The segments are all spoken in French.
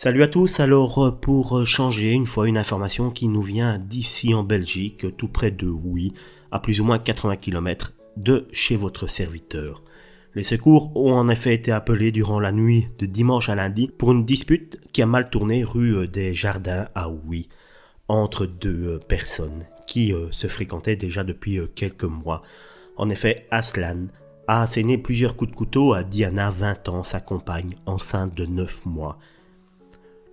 Salut à tous, pour changer une fois une information qui nous vient d'ici en Belgique, tout près de Huy, à plus ou moins 80 km de chez votre serviteur. Les secours ont en effet été appelés durant la nuit de dimanche à lundi pour une dispute qui a mal tourné rue des Jardins à Huy, entre deux personnes qui se fréquentaient déjà depuis quelques mois. En effet, Aslan a asséné plusieurs coups de couteau à Diana, 20 ans, sa compagne, enceinte de 9 mois.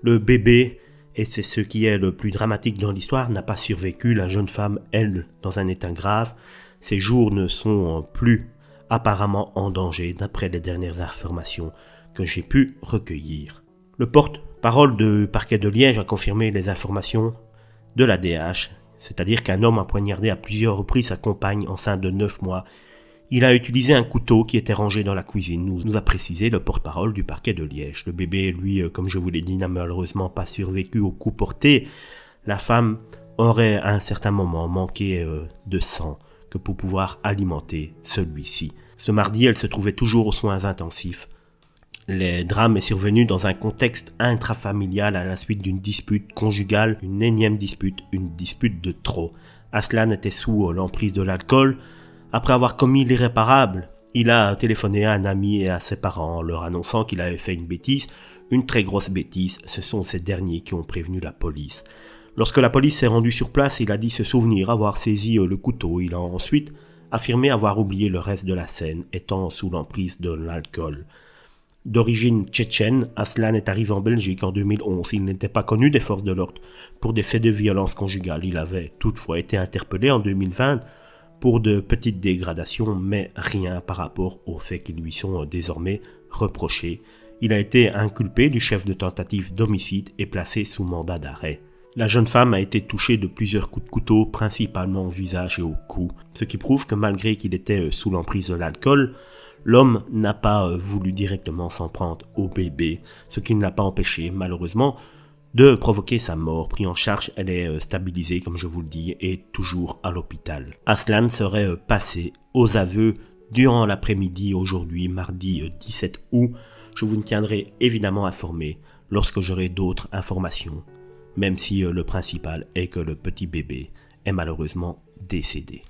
Le bébé, et c'est ce qui est le plus dramatique dans l'histoire, n'a pas survécu. La jeune femme, elle, dans un état grave. Ses jours ne sont plus apparemment en danger, d'après les dernières informations que j'ai pu recueillir. Le porte-parole du parquet de Liège a confirmé les informations de la DH, c'est-à-dire qu'un homme a poignardé à plusieurs reprises sa compagne enceinte de 9 mois. Il a utilisé un couteau qui était rangé dans la cuisine, nous a précisé le porte-parole du parquet de Liège. Le bébé, lui, comme je vous l'ai dit, n'a malheureusement pas survécu au coup porté. La femme aurait à un certain moment manqué de sang que pour pouvoir alimenter celui-ci. Ce mardi, elle se trouvait toujours aux soins intensifs. Le drame est survenu dans un contexte intrafamilial à la suite d'une dispute conjugale, une énième dispute, une dispute de trop. Aslan était sous l'emprise de l'alcool. Après avoir commis l'irréparable, il a téléphoné à un ami et à ses parents, leur annonçant qu'il avait fait une bêtise, une très grosse bêtise. Ce sont ces derniers qui ont prévenu la police. Lorsque la police s'est rendue sur place, il a dit se souvenir avoir saisi le couteau. Il a ensuite affirmé avoir oublié le reste de la scène, étant sous l'emprise de l'alcool. D'origine tchétchène, Aslan est arrivé en Belgique en 2011. Il n'était pas connu des forces de l'ordre pour des faits de violence conjugale. Il avait toutefois été interpellé en 2020 pour de petites dégradations, mais rien par rapport aux faits qui lui sont désormais reprochés. Il a été inculpé du chef de tentative d'homicide et placé sous mandat d'arrêt. La jeune femme a été touchée de plusieurs coups de couteau, principalement au visage et au cou, ce qui prouve que malgré qu'il était sous l'emprise de l'alcool, l'homme n'a pas voulu directement s'en prendre au bébé, ce qui ne l'a pas empêché, malheureusement, de provoquer sa mort. Pris en charge, elle est stabilisée, comme je vous le dis, et toujours à l'hôpital. Aslan serait passé aux aveux durant l'après-midi aujourd'hui, mardi 17 août. Je vous tiendrai évidemment informé lorsque j'aurai d'autres informations, même si le principal est que le petit bébé est malheureusement décédé.